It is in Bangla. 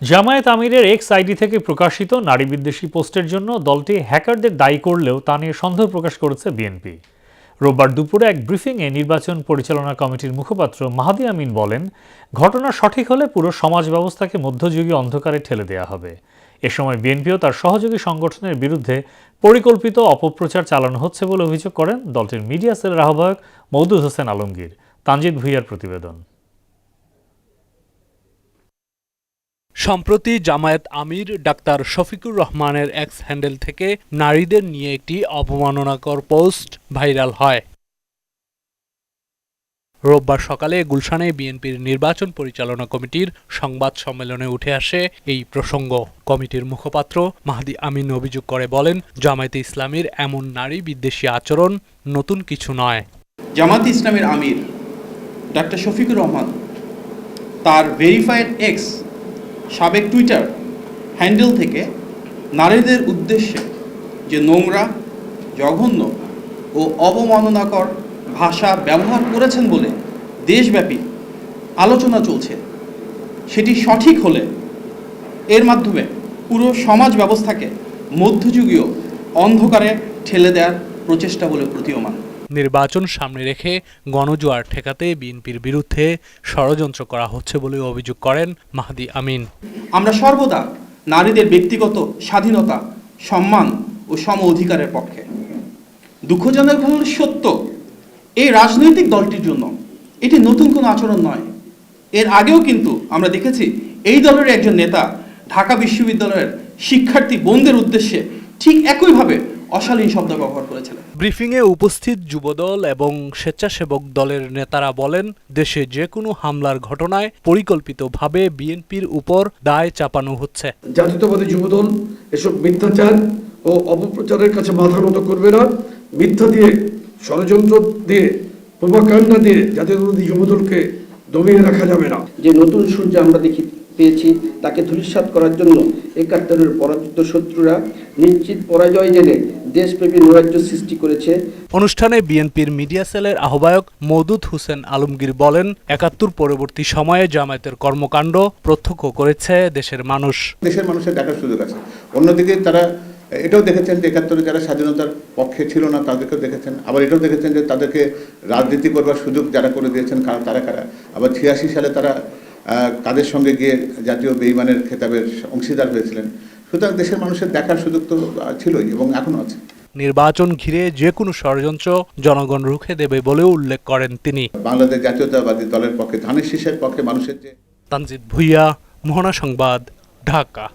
জামায়াত আমিরের এক্স আইডি থেকে প্রকাশিত নারীবিদ্বেষী পোস্টের জন্য দলটি হ্যাকারদের দায়ী করলেও তা নিয়ে সন্দেহ প্রকাশ করেছে বিএনপি। রোববার দুপুরে এক ব্রিফিংয়ে নির্বাচন পরিচালনা কমিটির মুখপাত্র মাহদি আমিন বলেন, ঘটনা সঠিক হলে পুরো সমাজ ব্যবস্থাকে মধ্যযুগীয় অন্ধকারে ঠেলে দেওয়া হবে। এ সময় বিএনপি ও তার সহযোগী সংগঠনের বিরুদ্ধে পরিকল্পিত অপপ্রচার চালানো হচ্ছে বলে অভিযোগ করেন দলটির মিডিয়া সেলের আহ্বায়ক মওদুদ হোসেন আলমগীর। তানজিদ ভুঁইয়ার প্রতিবেদন। সম্প্রতি জামায়াত আমির ডাক্তার শফিকুর রহমানের এক্স হ্যান্ডেল থেকে নারীদের নিয়ে একটি অবমাননাকর পোস্ট ভাইরাল হয়। রোববার সকালে গুলশানে বিএনপির নির্বাচন পরিচালনা কমিটির সংবাদ সম্মেলনে উঠে আসে এই প্রসঙ্গ। কমিটির মুখপাত্র মাহদি আমিন অভিযোগ করে বলেন, জামায়াতে ইসলামীর এমন নারী বিদ্বেষী আচরণ নতুন কিছু নয়। জামায়াতে ইসলামীর আমির ডাক্তার শফিকুর রহমান তার ভেরিফাইড এক্স সাবেক টুইটার হ্যান্ডেল থেকে নারীদের উদ্দেশ্যে যে নোংরা, জঘন্য ও অবমাননাকর ভাষা ব্যবহার করেছেন বলে দেশব্যাপী আলোচনা চলছে, সেটি সঠিক হলে এর মাধ্যমে পুরো সমাজ ব্যবস্থাকে মধ্যযুগীয় অন্ধকারে ঠেলে দেওয়ার প্রচেষ্টা বলে প্রতীয়মান। নির্বাচন সামনে রেখে গণজোয়ার ঠেকাতে বিএনপির বিরুদ্ধে ষড়যন্ত্র করা হচ্ছে বলে অভিযোগ করেন মাহদি আমিন। আমরা সর্বদা নারীদের ব্যক্তিগত স্বাধীনতা, সম্মান ও সম অধিকারের পক্ষে। দুঃখজনক হল সত্য, এই রাজনৈতিক দলটির জন্য এটি নতুন কোনো আচরণ নয়। এর আগেও কিন্তু আমরা দেখেছি এই দলের একজন নেতা ঢাকা বিশ্ববিদ্যালয়ের শিক্ষার্থী বোনদের উদ্দেশ্যে ঠিক একইভাবে অশালীন শব্দ ব্যবহার করেছিলেন। ব্রিফিংয়ে উপস্থিত যুবদল এবং স্বেচ্ছাসেবক দলের নেতারা বলেন, দেশে যে কোনো হামলার ঘটনায় পরিকল্পিতভাবে বিএনপির উপর দায় চাপানো হচ্ছে। জাতীয়তাবাদী যুবদল এসব মিথ্যাচার ও অপপ্রচারের কাছে মাথা নত করবে না। মিথ্যা দিয়ে, ষড়যন্ত্র দিয়ে, প্রোপাগান্ডা দিয়ে জাতীয়তাবাদী যুবদলকে দমিয়ে রাখা যাবে না। যে নতুন সূর্য আমরা পেয়েছি তাকে ধূলিসাৎ করার জন্য ৭১-এর পরাজিত শত্রুরা নিশ্চিত পরাজয় জেনে দেশব্যাপী নৈরাজ্য সৃষ্টি করেছে। অনুষ্ঠানে বিএনপির মিডিয়া সেলের আহ্বায়ক মওদুদ হোসেন আলমগীর বলেন, ৭১ পরবর্তী সময়ে জামায়াতের কর্মকাণ্ড প্রত্যক্ষ করেছে দেশের মানুষ। দেশের মানুষের দেখার সুযোগ আছে। অন্যদিকে তারা এটাও দেখেছেন যে ৭১-এ যারা স্বাধীনতার পক্ষে ছিল না তাদেরকেও দেখেছেন, আবার এটাও দেখেছেন যে তাদেরকে রাজনীতি করবার সুযোগ যারা করে দিয়েছেন তারা কারা। আবার ৮৬ সালে তারা কাদের সঙ্গে গিয়ে জাতীয় বেঈমানের খেতাবের অংশীদার হয়েছিলেন। সুতরাং দেশের মানুষের দেখার সুযোগ তো ছিলই এবং এখনো আছে। নির্বাচন ঘিরে যে কোনো ষড়যন্ত্র জনগণ রুখে দেবে বলেও উল্লেখ করেন তিনি। বাংলাদেশ জাতীয়তাবাদী দলের পক্ষে, ধানের শীষের পক্ষে মানুষের যে। তানজিদ ভুঁইয়া, মোহনা সংবাদ, ঢাকা।